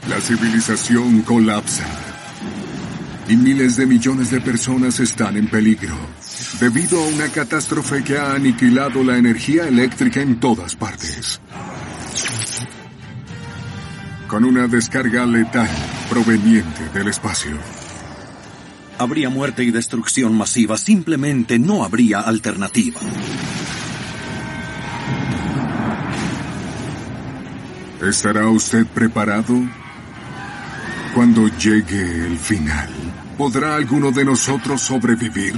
La civilización colapsa y miles de millones de personas están en peligro debido a una catástrofe que ha aniquilado la energía eléctrica en todas partes. Con una descarga letal proveniente del espacio. Habría muerte y destrucción masiva, simplemente no habría alternativa. ¿Estará usted preparado? Cuando llegue el final, ¿podrá alguno de nosotros sobrevivir?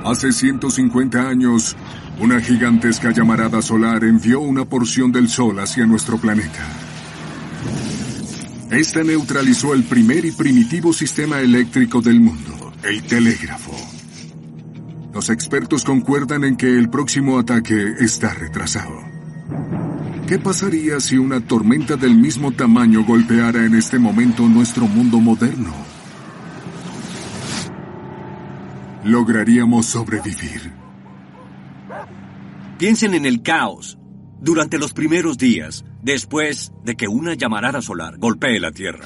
Hace 150 años, una gigantesca llamarada solar envió una porción del Sol hacia nuestro planeta. Esta neutralizó el primer y primitivo sistema eléctrico del mundo, el telégrafo. Los expertos concuerdan en que el próximo ataque está retrasado. ¿Qué pasaría si una tormenta del mismo tamaño golpeara en este momento nuestro mundo moderno? ¿Lograríamos sobrevivir? Piensen en el caos durante los primeros días, después de que una llamarada solar golpee la Tierra.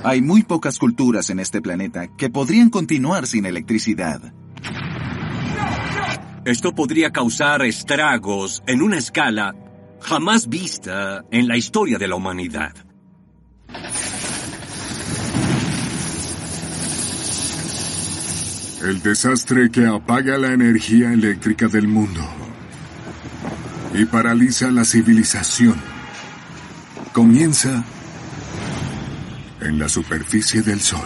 Hay muy pocas culturas en este planeta que podrían continuar sin electricidad. Esto podría causar estragos en una escala jamás vista en la historia de la humanidad. El desastre que apaga la energía eléctrica del mundo y paraliza la civilización comienza en la superficie del Sol.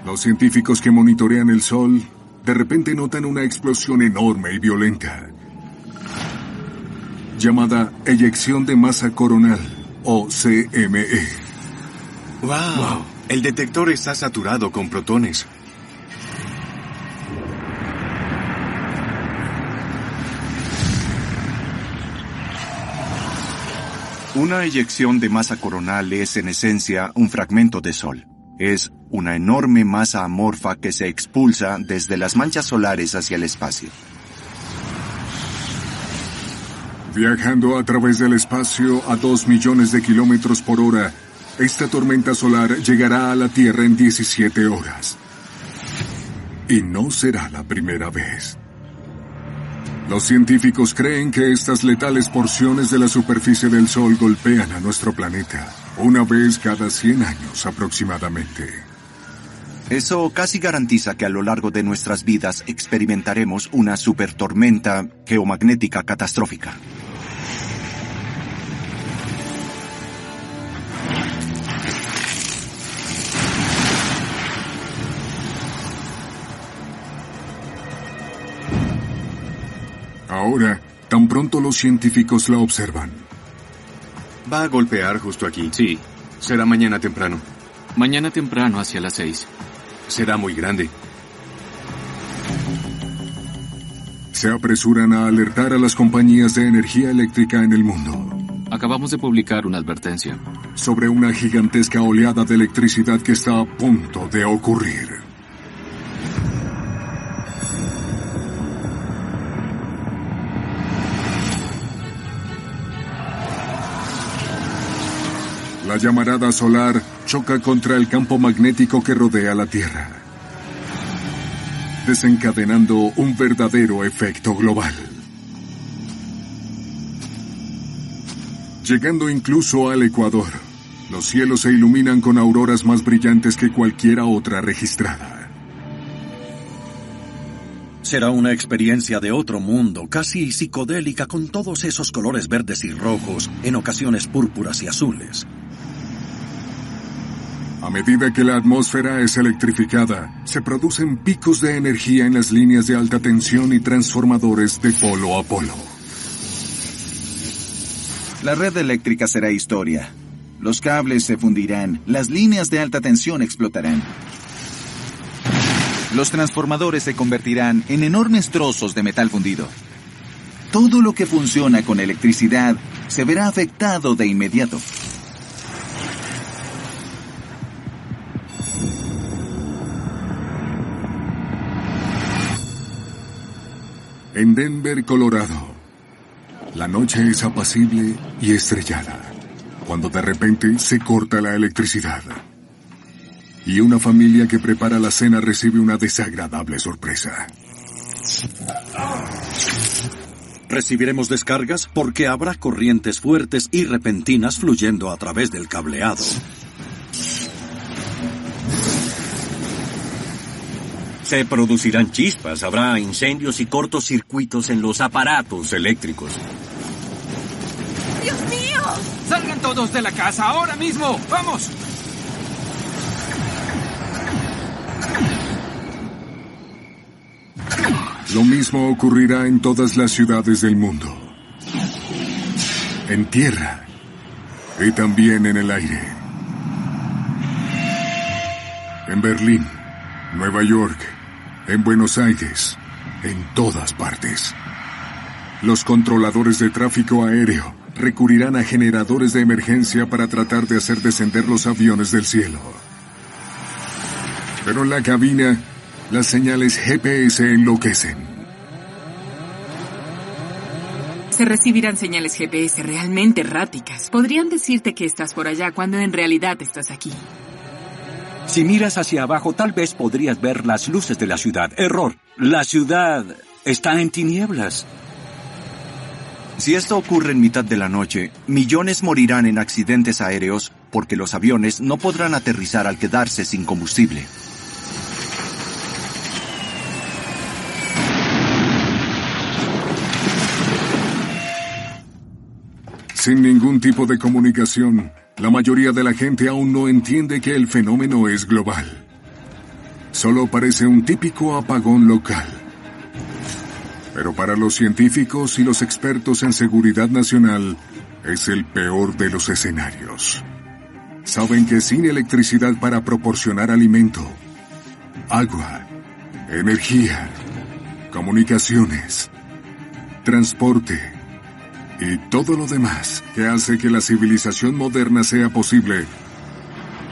Los científicos que monitorean el Sol de repente notan una explosión enorme y violenta, llamada eyección de masa coronal, o CME. ¡Wow! El detector está saturado con protones. Una eyección de masa coronal es, en esencia, un fragmento de Sol. Es una enorme masa amorfa que se expulsa desde las manchas solares hacia el espacio. Viajando a través del espacio a 2 millones de kilómetros por hora, esta tormenta solar llegará a la Tierra en 17 horas. Y no será la primera vez. Los científicos creen que estas letales porciones de la superficie del Sol golpean a nuestro planeta una vez cada 100 años aproximadamente. Eso casi garantiza que a lo largo de nuestras vidas experimentaremos una supertormenta geomagnética catastrófica. Ahora, tan pronto los científicos la observan. ¿Va a golpear justo aquí? Sí. Será mañana temprano. Mañana temprano hacia las 6. Será muy grande. Se apresuran a alertar a las compañías de energía eléctrica en el mundo. Acabamos de publicar una advertencia sobre una gigantesca oleada de electricidad que está a punto de ocurrir. La llamarada solar choca contra el campo magnético que rodea la Tierra, desencadenando un verdadero efecto global. Llegando incluso al Ecuador, los cielos se iluminan con auroras más brillantes que cualquiera otra registrada. Será una experiencia de otro mundo, casi psicodélica, con todos esos colores verdes y rojos, en ocasiones púrpuras y azules. A medida que la atmósfera es electrificada, se producen picos de energía en las líneas de alta tensión y transformadores de polo a polo. La red eléctrica será historia. Los cables se fundirán, las líneas de alta tensión explotarán. Los transformadores se convertirán en enormes trozos de metal fundido. Todo lo que funciona con electricidad se verá afectado de inmediato. En Denver, Colorado, la noche es apacible y estrellada, cuando de repente se corta la electricidad. Y una familia que prepara la cena recibe una desagradable sorpresa. Recibiremos descargas porque habrá corrientes fuertes y repentinas fluyendo a través del cableado. Se producirán chispas, habrá incendios y cortocircuitos en los aparatos eléctricos. ¡Dios mío! ¡Salgan todos de la casa ahora mismo! ¡Vamos! Lo mismo ocurrirá en todas las ciudades del mundo. En tierra y también en el aire. En Berlín, Nueva York, en Buenos Aires, en todas partes. Los controladores de tráfico aéreo recurrirán a generadores de emergencia para tratar de hacer descender los aviones del cielo. Pero en la cabina, las señales GPS enloquecen. Se recibirán señales GPS realmente erráticas. Podrían decirte que estás por allá cuando en realidad estás aquí. Si miras hacia abajo, tal vez podrías ver las luces de la ciudad. Error. La ciudad está en tinieblas. Si esto ocurre en mitad de la noche, millones morirán en accidentes aéreos porque los aviones no podrán aterrizar al quedarse sin combustible. Sin ningún tipo de comunicación, la mayoría de la gente aún no entiende que el fenómeno es global. Solo parece un típico apagón local. Pero para los científicos y los expertos en seguridad nacional, es el peor de los escenarios. Saben que sin electricidad para proporcionar alimento, agua, energía, comunicaciones, transporte y todo lo demás que hace que la civilización moderna sea posible,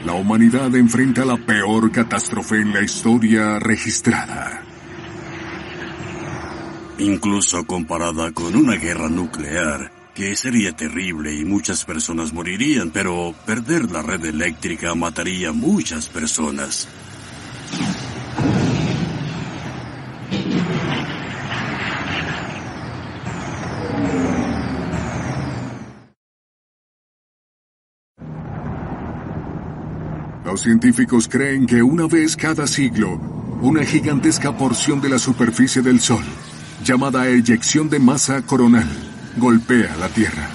la humanidad enfrenta la peor catástrofe en la historia registrada. Incluso comparada con una guerra nuclear, que sería terrible y muchas personas morirían, pero perder la red eléctrica mataría a muchas personas. Los científicos creen que una vez cada siglo, una gigantesca porción de la superficie del Sol, llamada eyección de masa coronal, golpea la Tierra.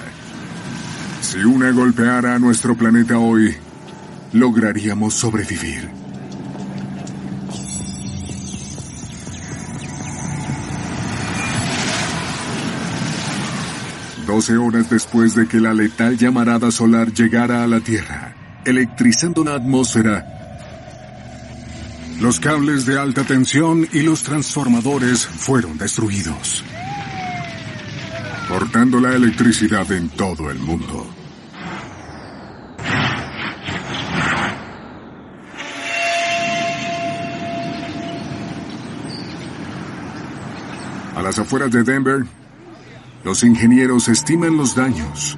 Si una golpeara a nuestro planeta hoy, lograríamos sobrevivir. Doce horas después de que la letal llamarada solar llegara a la Tierra, electrizando la atmósfera, los cables de alta tensión y los transformadores fueron destruidos, cortando la electricidad en todo el mundo. A las afueras de Denver, los ingenieros estiman los daños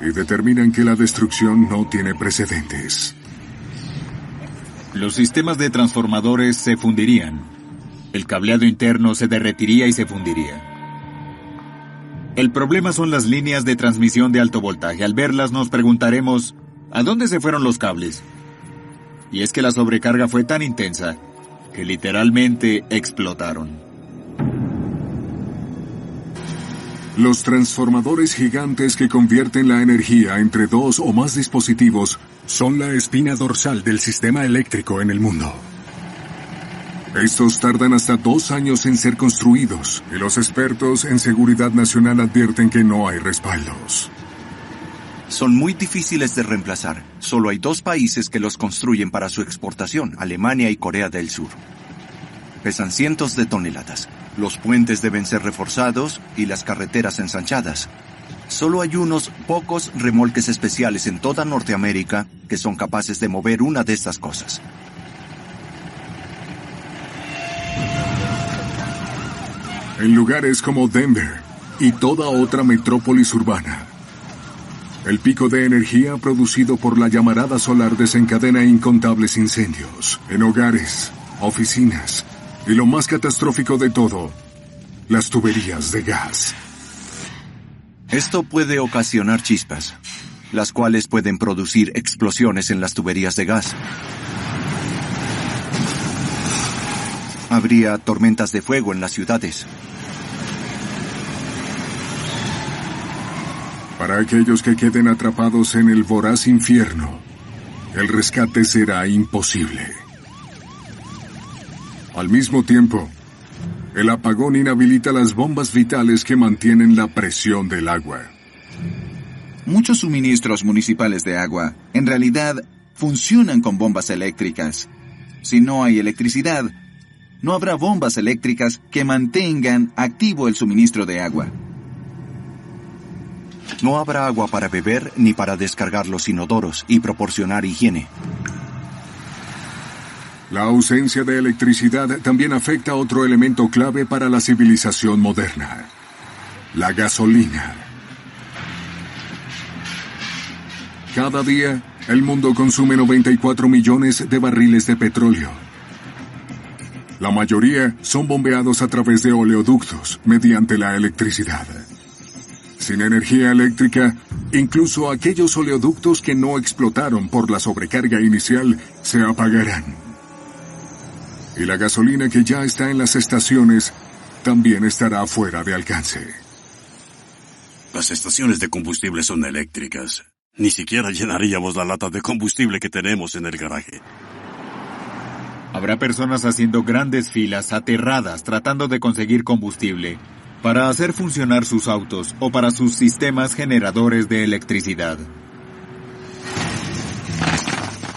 y determinan que la destrucción no tiene precedentes. Los sistemas de transformadores se fundirían. El cableado interno se derretiría y se fundiría. El problema son las líneas de transmisión de alto voltaje. Al verlas nos preguntaremos, ¿a dónde se fueron los cables? Y es que la sobrecarga fue tan intensa que literalmente explotaron. Los transformadores gigantes que convierten la energía entre dos o más dispositivos son la espina dorsal del sistema eléctrico en el mundo. Estos tardan hasta 2 años en ser construidos y los expertos en seguridad nacional advierten que no hay respaldos. Son muy difíciles de reemplazar. Solo hay 2 países que los construyen para su exportación, Alemania y Corea del Sur. Pesan cientos de toneladas. Los puentes deben ser reforzados y las carreteras ensanchadas. Solo hay unos pocos remolques especiales en toda Norteamérica que son capaces de mover una de estas cosas. En lugares como Denver y toda otra metrópolis urbana, el pico de energía producido por la llamarada solar desencadena incontables incendios en hogares, oficinas y lo más catastrófico de todo, las tuberías de gas. Esto puede ocasionar chispas, las cuales pueden producir explosiones en las tuberías de gas. Habría tormentas de fuego en las ciudades. Para aquellos que queden atrapados en el voraz infierno, el rescate será imposible. Al mismo tiempo, el apagón inhabilita las bombas vitales que mantienen la presión del agua. Muchos suministros municipales de agua, en realidad, funcionan con bombas eléctricas. Si no hay electricidad, no habrá bombas eléctricas que mantengan activo el suministro de agua. No habrá agua para beber ni para descargar los inodoros y proporcionar higiene. La ausencia de electricidad también afecta a otro elemento clave para la civilización moderna: la gasolina. Cada día, el mundo consume 94 millones de barriles de petróleo. La mayoría son bombeados a través de oleoductos mediante la electricidad. Sin energía eléctrica, incluso aquellos oleoductos que no explotaron por la sobrecarga inicial se apagarán. Y la gasolina que ya está en las estaciones también estará fuera de alcance. Las estaciones de combustible son eléctricas. Ni siquiera llenaríamos la lata de combustible que tenemos en el garaje. Habrá personas haciendo grandes filas, aterradas, tratando de conseguir combustible para hacer funcionar sus autos o para sus sistemas generadores de electricidad.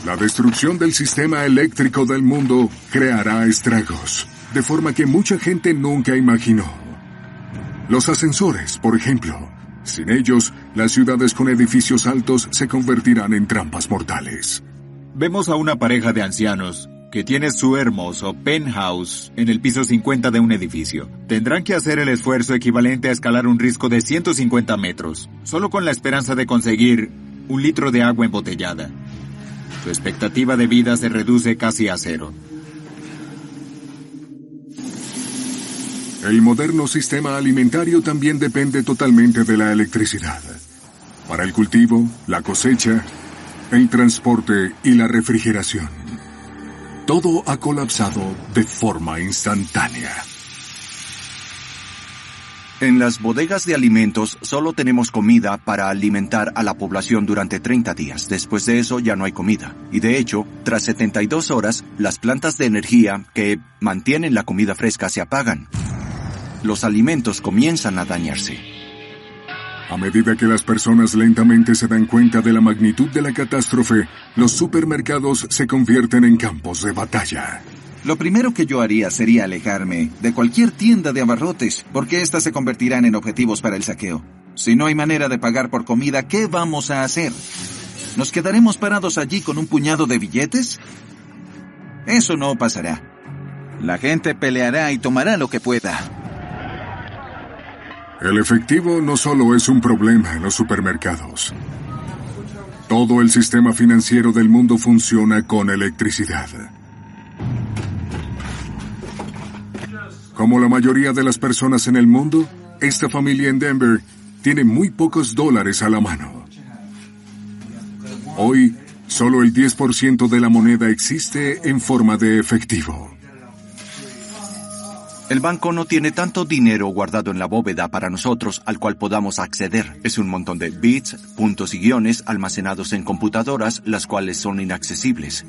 La destrucción del sistema eléctrico del mundo creará estragos, de forma que mucha gente nunca imaginó. Los ascensores, por ejemplo. Sin ellos, las ciudades con edificios altos se convertirán en trampas mortales. Vemos a una pareja de ancianos que tiene su hermoso penthouse en el piso 50 de un edificio. Tendrán que hacer el esfuerzo equivalente a escalar un risco de 150 metros, solo con la esperanza de conseguir 1 litro de agua embotellada. Su expectativa de vida se reduce casi a 0. El moderno sistema alimentario también depende totalmente de la electricidad. Para el cultivo, la cosecha, el transporte y la refrigeración. Todo ha colapsado de forma instantánea. En las bodegas de alimentos solo tenemos comida para alimentar a la población durante 30 días. Después de eso ya no hay comida. Y de hecho, tras 72 horas, las plantas de energía que mantienen la comida fresca se apagan. Los alimentos comienzan a dañarse. A medida que las personas lentamente se dan cuenta de la magnitud de la catástrofe, los supermercados se convierten en campos de batalla. Lo primero que yo haría sería alejarme de cualquier tienda de abarrotes, porque éstas se convertirán en objetivos para el saqueo. Si no hay manera de pagar por comida, ¿qué vamos a hacer? ¿Nos quedaremos parados allí con un puñado de billetes? Eso no pasará. La gente peleará y tomará lo que pueda. El efectivo no solo es un problema en los supermercados. Todo el sistema financiero del mundo funciona con electricidad. Como la mayoría de las personas en el mundo, esta familia en Denver tiene muy pocos dólares a la mano. Hoy, solo el 10% de la moneda existe en forma de efectivo. El banco no tiene tanto dinero guardado en la bóveda para nosotros al cual podamos acceder. Es un montón de bits, puntos y guiones almacenados en computadoras, las cuales son inaccesibles.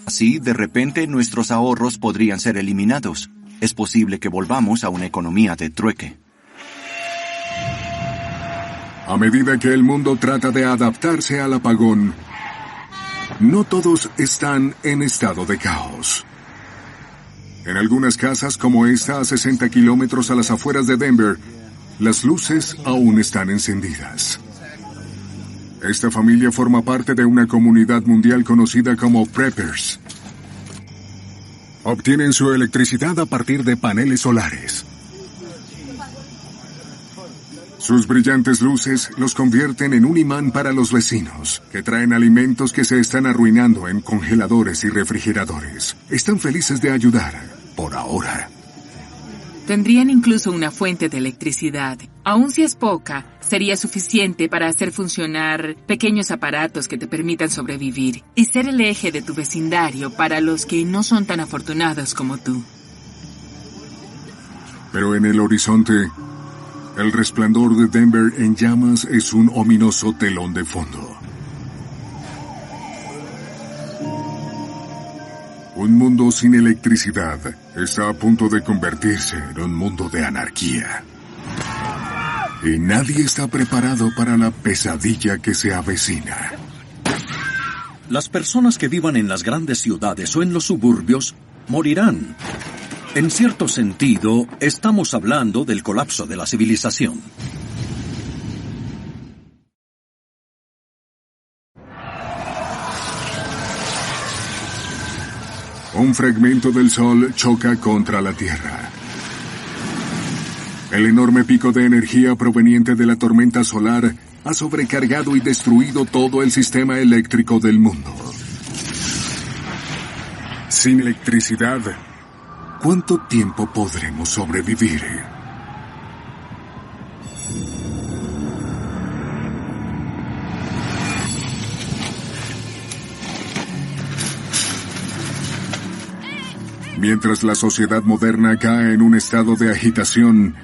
Así, de repente, nuestros ahorros podrían ser eliminados. Es posible que volvamos a una economía de trueque. A medida que el mundo trata de adaptarse al apagón, no todos están en estado de caos. En algunas casas, como esta a 60 kilómetros a las afueras de Denver, las luces aún están encendidas. Esta familia forma parte de una comunidad mundial conocida como Preppers. Obtienen su electricidad a partir de paneles solares. Sus brillantes luces los convierten en un imán para los vecinos, que traen alimentos que se están arruinando en congeladores y refrigeradores. Están felices de ayudar, por ahora. Tendrían incluso una fuente de electricidad. Aun si es poca, sería suficiente para hacer funcionar pequeños aparatos que te permitan sobrevivir y ser el eje de tu vecindario para los que no son tan afortunados como tú. Pero en el horizonte, el resplandor de Denver en llamas es un ominoso telón de fondo. Un mundo sin electricidad está a punto de convertirse en un mundo de anarquía. Y nadie está preparado para la pesadilla que se avecina. Las personas que vivan en las grandes ciudades o en los suburbios morirán. En cierto sentido, estamos hablando del colapso de la civilización. Un fragmento del Sol choca contra la Tierra. El enorme pico de energía proveniente de la tormenta solar ha sobrecargado y destruido todo el sistema eléctrico del mundo. Sin electricidad, ¿cuánto tiempo podremos sobrevivir? Mientras la sociedad moderna cae en un estado de agitación,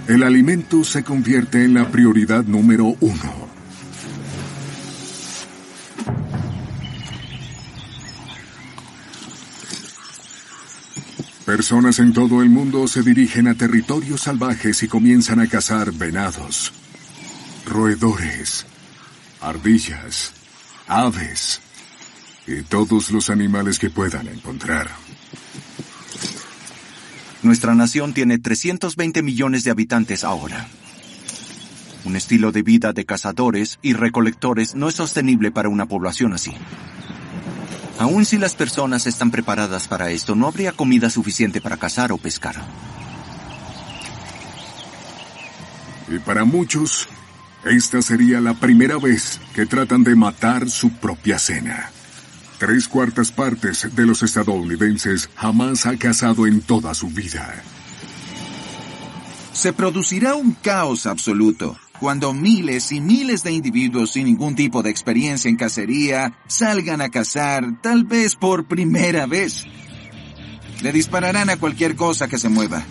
el alimento se convierte en la prioridad número 1. Personas en todo el mundo se dirigen a territorios salvajes y comienzan a cazar venados, roedores, ardillas, aves y todos los animales que puedan encontrar. Nuestra nación tiene 320 millones de habitantes ahora. Un estilo de vida de cazadores y recolectores no es sostenible para una población así. Aun si las personas están preparadas para esto, no habría comida suficiente para cazar o pescar. Y para muchos, esta sería la primera vez que tratan de matar su propia cena. 3/4 partes de los estadounidenses jamás ha cazado en toda su vida. Se producirá un caos absoluto cuando miles y miles de individuos sin ningún tipo de experiencia en cacería salgan a cazar, tal vez por primera vez. Le dispararán a cualquier cosa que se mueva.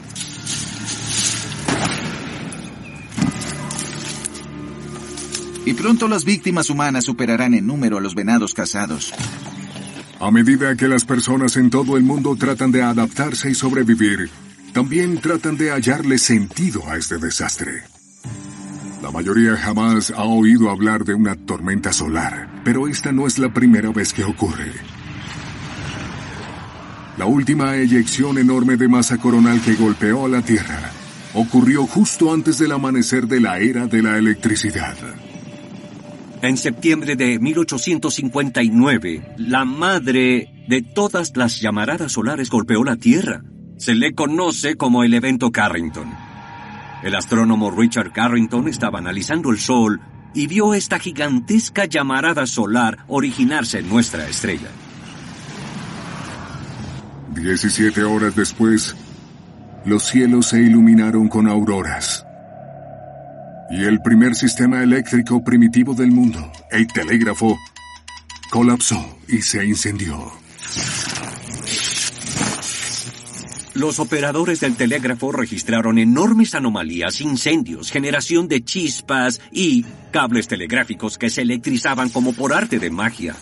Y pronto las víctimas humanas superarán en número a los venados cazados. A medida que las personas en todo el mundo tratan de adaptarse y sobrevivir, también tratan de hallarle sentido a este desastre. La mayoría jamás ha oído hablar de una tormenta solar, pero esta no es la primera vez que ocurre. La última eyección enorme de masa coronal que golpeó a la Tierra ocurrió justo antes del amanecer de la era de la electricidad. En septiembre de 1859, la madre de todas las llamaradas solares golpeó la Tierra. Se le conoce como el evento Carrington. El astrónomo Richard Carrington estaba analizando el Sol y vio esta gigantesca llamarada solar originarse en nuestra estrella. 17 horas después, los cielos se iluminaron con auroras. Y el primer sistema eléctrico primitivo del mundo, el telégrafo, colapsó y se incendió. Los operadores del telégrafo registraron enormes anomalías, incendios, generación de chispas y cables telegráficos que se electrizaban como por arte de magia.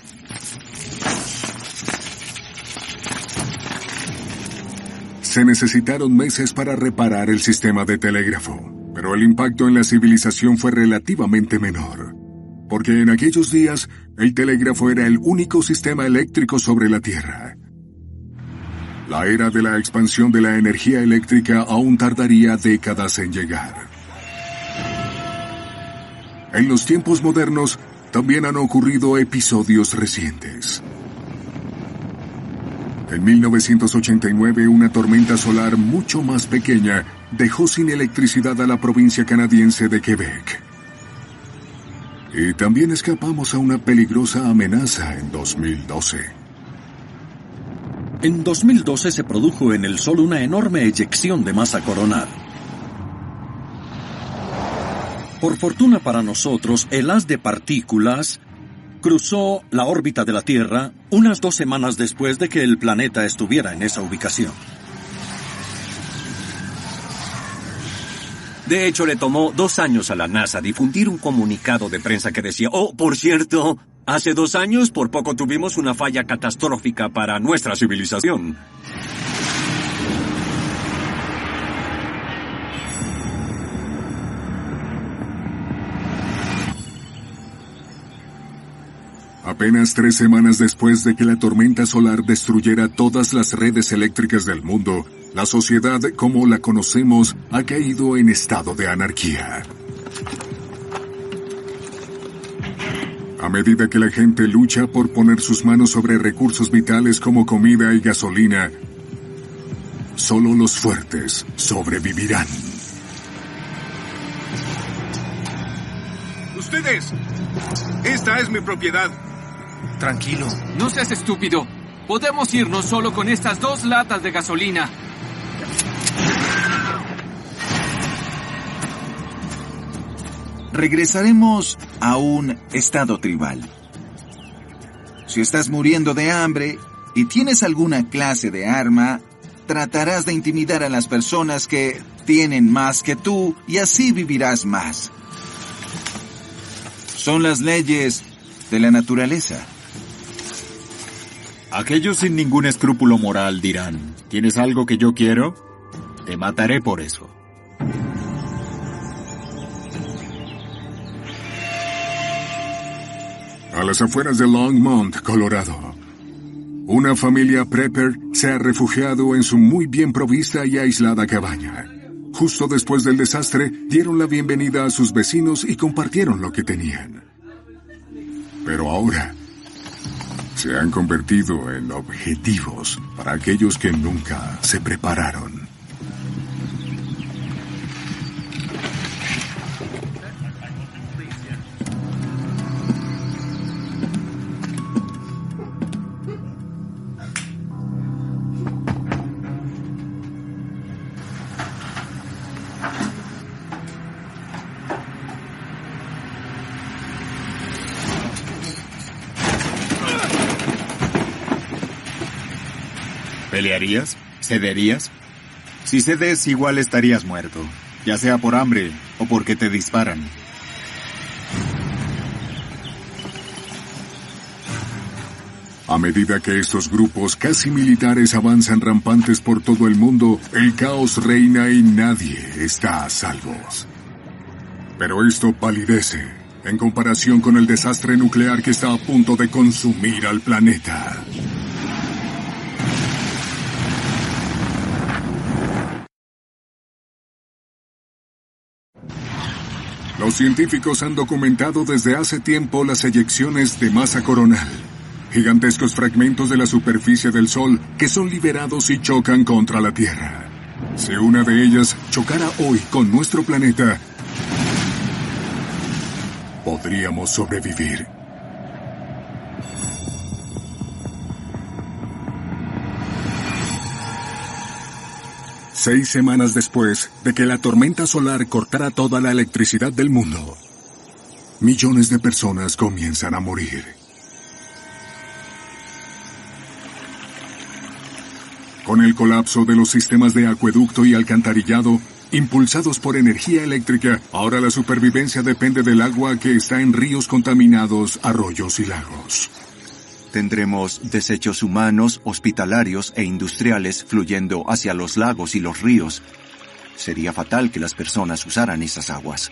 Se necesitaron meses para reparar el sistema de telégrafo, Pero el impacto en la civilización fue relativamente menor, porque en aquellos días el telégrafo era el único sistema eléctrico sobre la Tierra. La era de la expansión de la energía eléctrica aún tardaría décadas en llegar. En los tiempos modernos también han ocurrido episodios recientes. En 1989, una tormenta solar mucho más pequeña dejó sin electricidad a la provincia canadiense de Quebec. Y también escapamos a una peligrosa amenaza en 2012. En 2012 se produjo en el Sol una enorme eyección de masa coronal. Por fortuna para nosotros, el haz de partículas cruzó la órbita de la Tierra unas 2 semanas después de que el planeta estuviera en esa ubicación. De hecho, le tomó 2 años a la NASA difundir un comunicado de prensa que decía: oh, por cierto, hace 2 años por poco tuvimos una falla catastrófica para nuestra civilización. Apenas 3 semanas después de que la tormenta solar destruyera todas las redes eléctricas del mundo, la sociedad como la conocemos ha caído en estado de anarquía. A medida que la gente lucha por poner sus manos sobre recursos vitales como comida y gasolina, solo los fuertes sobrevivirán. ¡Ustedes! Esta es mi propiedad. Tranquilo. No seas estúpido. Podemos irnos solo con estas 2 latas de gasolina. Regresaremos a un estado tribal. Si estás muriendo de hambre y tienes alguna clase de arma, tratarás de intimidar a las personas que tienen más que tú y así vivirás más. Son las leyes de la naturaleza. Aquellos sin ningún escrúpulo moral dirán: ¿tienes algo que yo quiero? Te mataré por eso. A las afueras de Longmont, Colorado, una familia prepper se ha refugiado en su muy bien provista y aislada cabaña. Justo después del desastre, dieron la bienvenida a sus vecinos y compartieron lo que tenían. Pero ahora se han convertido en objetivos para aquellos que nunca se prepararon. ¿Pelearías? ¿Cederías? Si cedes, igual estarías muerto, ya sea por hambre o porque te disparan. A medida que estos grupos casi militares avanzan rampantes por todo el mundo, el caos reina y nadie está a salvo. Pero esto palidece en comparación con el desastre nuclear que está a punto de consumir al planeta. Los científicos han documentado desde hace tiempo las eyecciones de masa coronal, gigantescos fragmentos de la superficie del Sol que son liberados y chocan contra la Tierra. Si una de ellas chocara hoy con nuestro planeta, podríamos sobrevivir. Seis semanas después de que la tormenta solar cortara toda la electricidad del mundo, millones de personas comienzan a morir. Con el colapso de los sistemas de acueducto y alcantarillado, impulsados por energía eléctrica, ahora la supervivencia depende del agua que está en ríos contaminados, arroyos y lagos. Tendremos desechos humanos, hospitalarios e industriales fluyendo hacia los lagos y los ríos. Sería fatal que las personas usaran esas aguas.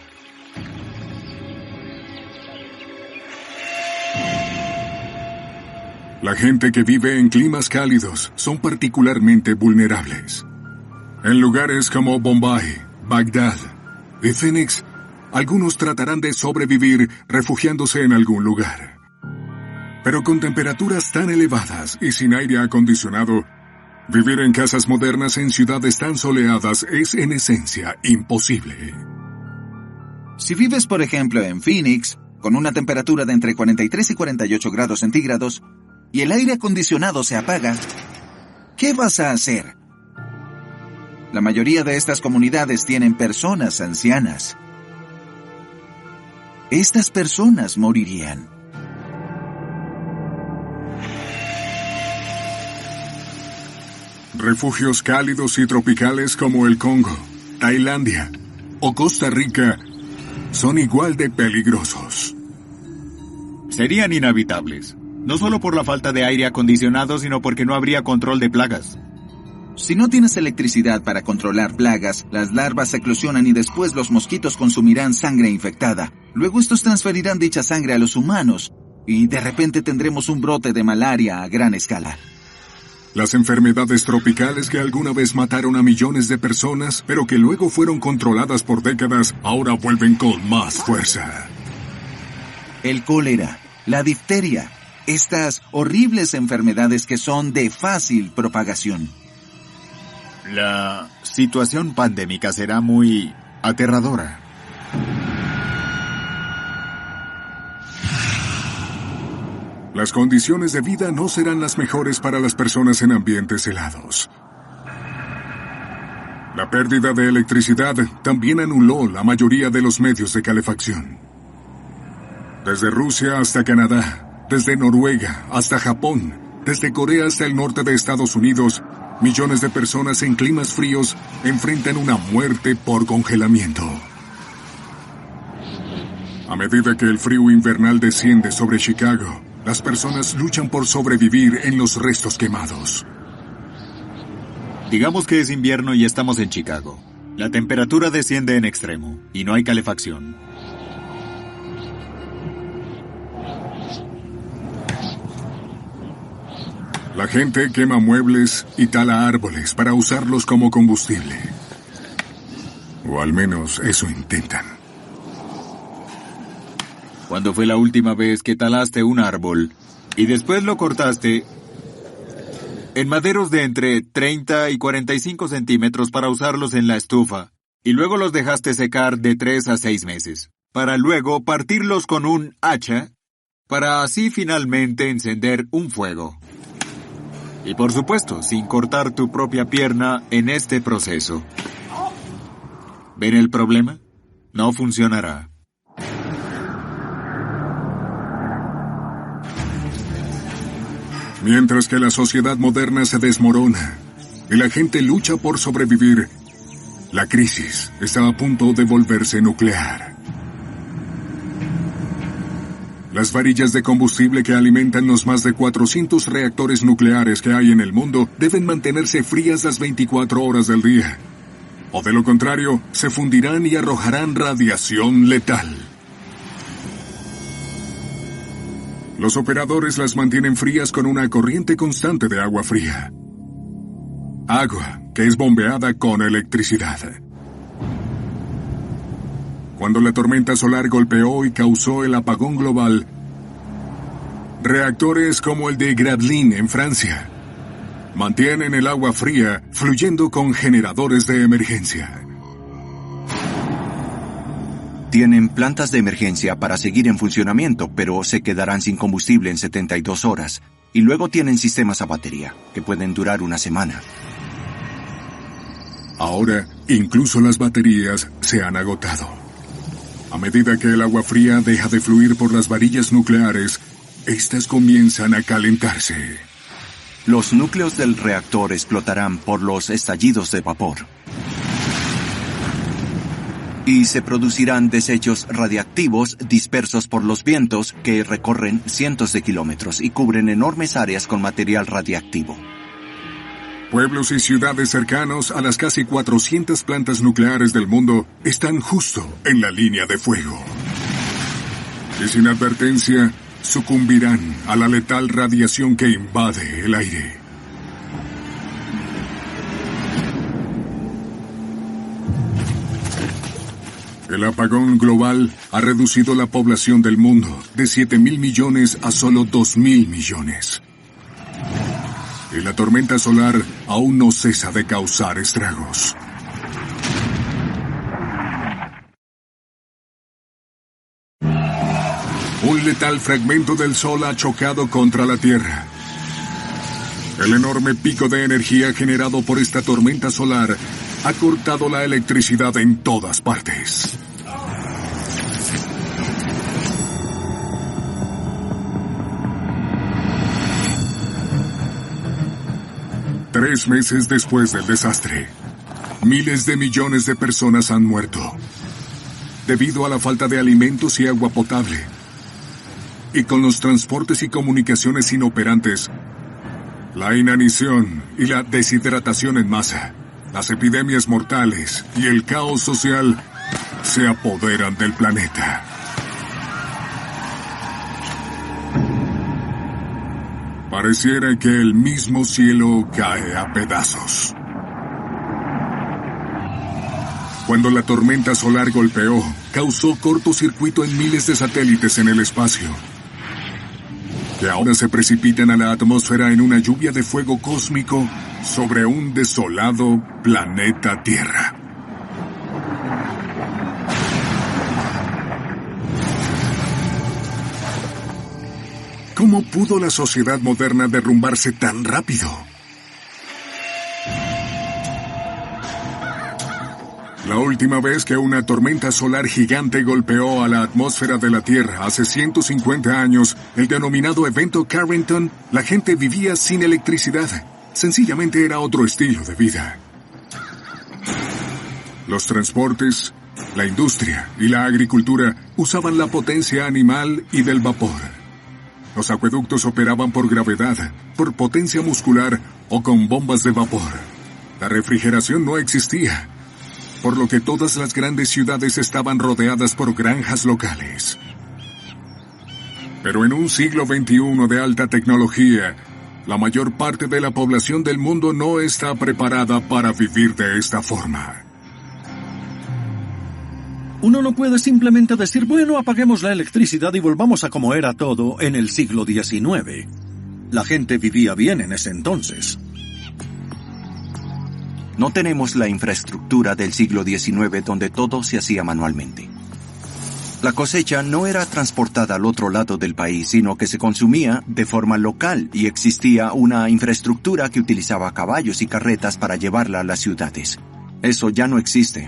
La gente que vive en climas cálidos son particularmente vulnerables. En lugares como Bombay, Bagdad y Phoenix, algunos tratarán de sobrevivir refugiándose en algún lugar. Pero con temperaturas tan elevadas y sin aire acondicionado, vivir en casas modernas en ciudades tan soleadas es en esencia imposible. Si vives, por ejemplo, en Phoenix, con una temperatura de entre 43 y 48 grados centígrados, y el aire acondicionado se apaga, ¿qué vas a hacer? La mayoría de estas comunidades tienen personas ancianas. Estas personas morirían. Refugios cálidos y tropicales como el Congo, Tailandia o Costa Rica son igual de peligrosos. Serían inhabitables, no solo por la falta de aire acondicionado, sino porque no habría control de plagas. Si no tienes electricidad para controlar plagas, las larvas eclosionan y después los mosquitos consumirán sangre infectada. Luego estos transferirán dicha sangre a los humanos y de repente tendremos un brote de malaria a gran escala. Las enfermedades tropicales que alguna vez mataron a millones de personas, pero que luego fueron controladas por décadas, ahora vuelven con más fuerza. El cólera, la difteria, estas horribles enfermedades que son de fácil propagación. La situación pandémica será muy aterradora. Las condiciones de vida no serán las mejores para las personas en ambientes helados. La pérdida de electricidad también anuló la mayoría de los medios de calefacción. Desde Rusia hasta Canadá, desde Noruega hasta Japón, desde Corea hasta el norte de Estados Unidos, millones de personas en climas fríos enfrentan una muerte por congelamiento. A medida que el frío invernal desciende sobre Chicago, las personas luchan por sobrevivir en los restos quemados. Digamos que es invierno y estamos en Chicago. La temperatura desciende en extremo y no hay calefacción. La gente quema muebles y tala árboles para usarlos como combustible. O al menos eso intentan. ¿Cuándo fue la última vez que talaste un árbol y después lo cortaste en maderos de entre 30 y 45 centímetros para usarlos en la estufa y luego los dejaste secar de 3 a 6 meses, para luego partirlos con un hacha para así finalmente encender un fuego? Y por supuesto, sin cortar tu propia pierna en este proceso. ¿Ven el problema? No funcionará. Mientras que la sociedad moderna se desmorona y la gente lucha por sobrevivir, la crisis está a punto de volverse nuclear. Las varillas de combustible que alimentan los más de 400 reactores nucleares que hay en el mundo deben mantenerse frías las 24 horas del día. O de lo contrario, se fundirán y arrojarán radiación letal. Los operadores las mantienen frías con una corriente constante de agua fría. Agua que es bombeada con electricidad. Cuando la tormenta solar golpeó y causó el apagón global, reactores como el de Gravelines en Francia mantienen el agua fría fluyendo con generadores de emergencia. Tienen plantas de emergencia para seguir en funcionamiento, pero se quedarán sin combustible en 72 horas. Y luego tienen sistemas a batería, que pueden durar una semana. Ahora, incluso las baterías se han agotado. A medida que el agua fría deja de fluir por las varillas nucleares, estas comienzan a calentarse. Los núcleos del reactor explotarán por los estallidos de vapor. Y se producirán desechos radiactivos dispersos por los vientos que recorren cientos de kilómetros y cubren enormes áreas con material radiactivo. Pueblos y ciudades cercanos a las casi 400 plantas nucleares del mundo están justo en la línea de fuego. Y sin advertencia, sucumbirán a la letal radiación que invade el aire. El apagón global ha reducido la población del mundo de 7.000 millones a solo 2.000 millones. Y la tormenta solar aún no cesa de causar estragos. Un letal fragmento del Sol ha chocado contra la Tierra. El enorme pico de energía generado por esta tormenta solar ha cortado la electricidad en todas partes. Tres meses después del desastre, miles de millones de personas han muerto debido a la falta de alimentos y agua potable. Y con los transportes y comunicaciones inoperantes, la inanición y la deshidratación en masa, las epidemias mortales y el caos social se apoderan del planeta. Pareciera que el mismo cielo cae a pedazos. Cuando la tormenta solar golpeó, causó cortocircuito en miles de satélites en el espacio, que ahora se precipitan a la atmósfera en una lluvia de fuego cósmico sobre un desolado planeta Tierra. ¿Cómo pudo la sociedad moderna derrumbarse tan rápido? La última vez que una tormenta solar gigante golpeó a la atmósfera de la Tierra, hace 150 años, el denominado evento Carrington, la gente vivía sin electricidad. Sencillamente era otro estilo de vida. Los transportes, la industria y la agricultura usaban la potencia animal y del vapor. Los acueductos operaban por gravedad, por potencia muscular o con bombas de vapor. La refrigeración no existía, por lo que todas las grandes ciudades estaban rodeadas por granjas locales. Pero en un siglo XXI de alta tecnología, la mayor parte de la población del mundo no está preparada para vivir de esta forma. Uno no puede simplemente decir, bueno, apaguemos la electricidad y volvamos a como era todo en el siglo XIX. La gente vivía bien en ese entonces. No tenemos la infraestructura del siglo XIX donde todo se hacía manualmente. La cosecha no era transportada al otro lado del país, sino que se consumía de forma local y existía una infraestructura que utilizaba caballos y carretas para llevarla a las ciudades. Eso ya no existe.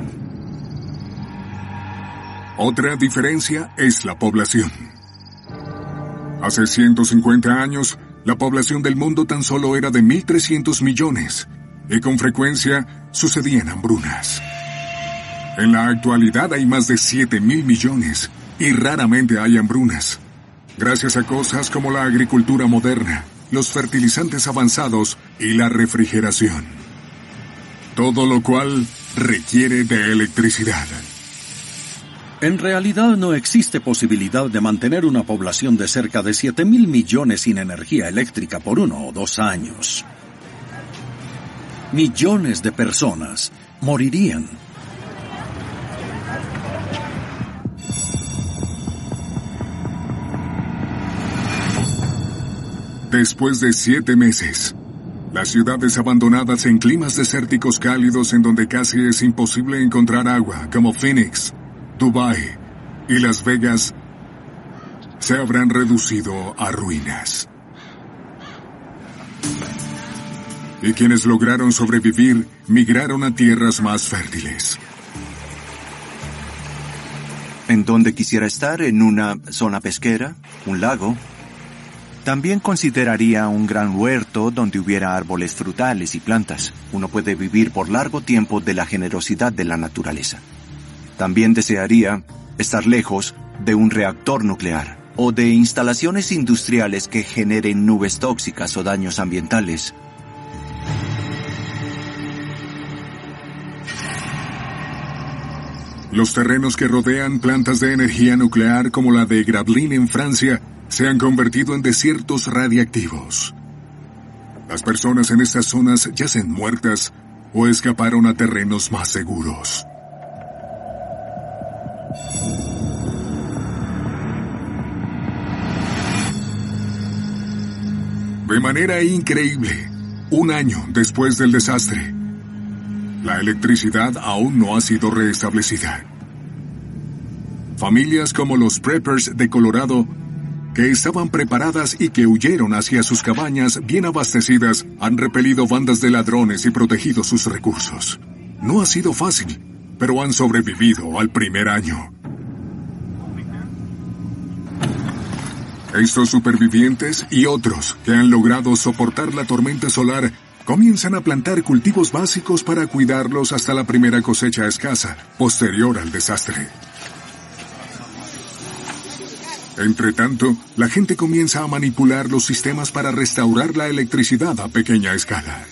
Otra diferencia es la población. Hace 150 años, la población del mundo tan solo era de 1.300 millones, y con frecuencia sucedían hambrunas. En la actualidad hay más de 7.000 millones, y raramente hay hambrunas, gracias a cosas como la agricultura moderna, los fertilizantes avanzados y la refrigeración. Todo lo cual requiere de electricidad. En realidad no existe posibilidad de mantener una población de cerca de 7.000 millones sin energía eléctrica por 1 o 2 años. Millones de personas morirían. Después de 7 meses, las ciudades abandonadas en climas desérticos cálidos en donde casi es imposible encontrar agua, como Phoenix, Dubái y Las Vegas, se habrán reducido a ruinas. Y quienes lograron sobrevivir migraron a tierras más fértiles. ¿En dónde quisiera estar? ¿En una zona pesquera? ¿Un lago? También consideraría un gran huerto donde hubiera árboles frutales y plantas. Uno puede vivir por largo tiempo de la generosidad de la naturaleza. También desearía estar lejos de un reactor nuclear o de instalaciones industriales que generen nubes tóxicas o daños ambientales. Los terrenos que rodean plantas de energía nuclear como la de Gravelines en Francia se han convertido en desiertos radiactivos. Las personas en estas zonas yacen muertas o escaparon a terrenos más seguros. De manera increíble, un año después del desastre, la electricidad aún no ha sido restablecida. Familias como los Preppers de Colorado, que estaban preparadas y que huyeron hacia sus cabañas bien abastecidas, han repelido bandas de ladrones y protegido sus recursos. No ha sido fácil, pero han sobrevivido al primer año. Estos supervivientes y otros que han logrado soportar la tormenta solar comienzan a plantar cultivos básicos para cuidarlos hasta la primera cosecha escasa, posterior al desastre. Entretanto, la gente comienza a manipular los sistemas para restaurar la electricidad a pequeña escala.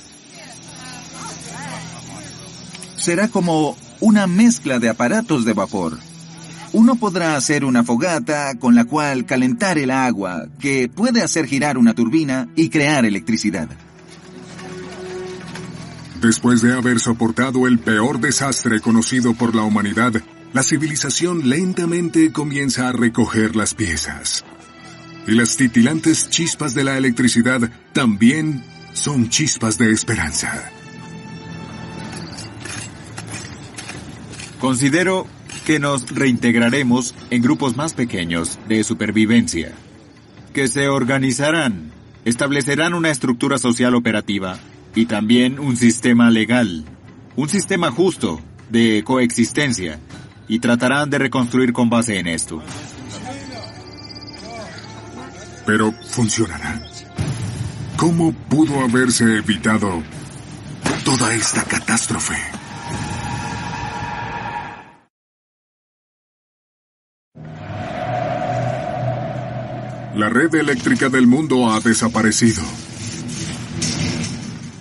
Será como una mezcla de aparatos de vapor. Uno podrá hacer una fogata con la cual calentar el agua, que puede hacer girar una turbina y crear electricidad. Después de haber soportado el peor desastre conocido por la humanidad, la civilización lentamente comienza a recoger las piezas. Y las titilantes chispas de la electricidad también son chispas de esperanza. Considero que nos reintegraremos en grupos más pequeños de supervivencia, que se organizarán, establecerán una estructura social operativa y también un sistema legal, un sistema justo de coexistencia, y tratarán de reconstruir con base en esto. Pero, ¿funcionará? ¿Cómo pudo haberse evitado toda esta catástrofe? La red eléctrica del mundo ha desaparecido,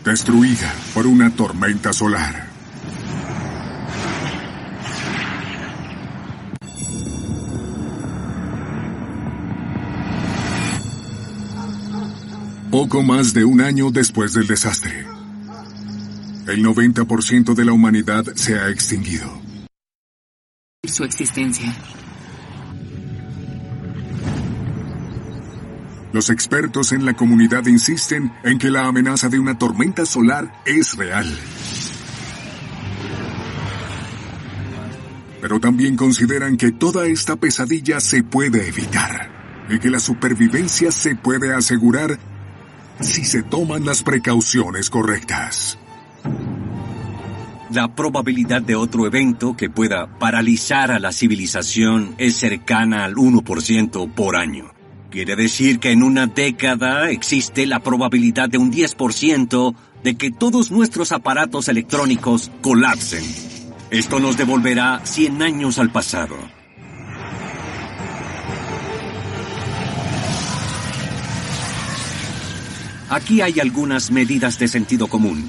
destruida por una tormenta solar. Poco más de un año después del desastre, el 90% de la humanidad se ha extinguido. Su existencia. Los expertos en la comunidad insisten en que la amenaza de una tormenta solar es real. Pero también consideran que toda esta pesadilla se puede evitar y que la supervivencia se puede asegurar si se toman las precauciones correctas. La probabilidad de otro evento que pueda paralizar a la civilización es cercana al 1% por año. Quiere decir que en una década existe la probabilidad de un 10% de que todos nuestros aparatos electrónicos colapsen. Esto nos devolverá 100 años al pasado. Aquí hay algunas medidas de sentido común.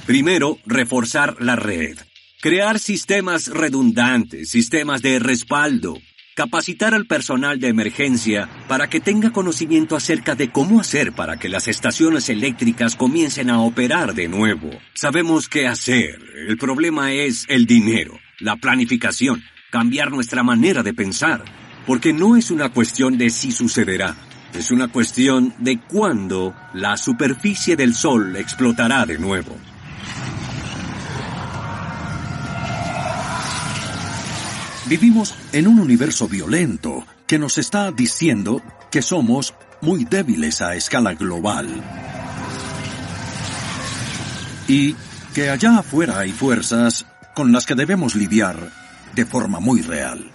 Primero, reforzar la red. Crear sistemas redundantes, sistemas de respaldo. Capacitar al personal de emergencia para que tenga conocimiento acerca de cómo hacer para que las estaciones eléctricas comiencen a operar de nuevo. Sabemos qué hacer. El problema es el dinero, la planificación, cambiar nuestra manera de pensar. Porque no es una cuestión de si sucederá. Es una cuestión de cuándo la superficie del Sol explotará de nuevo. Vivimos en un universo violento que nos está diciendo que somos muy débiles a escala global. Y que allá afuera hay fuerzas con las que debemos lidiar de forma muy real.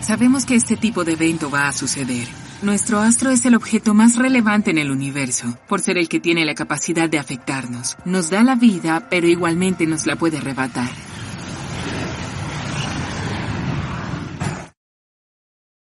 Sabemos que este tipo de evento va a suceder. Nuestro astro es el objeto más relevante en el universo, por ser el que tiene la capacidad de afectarnos. Nos da la vida, pero igualmente nos la puede arrebatar.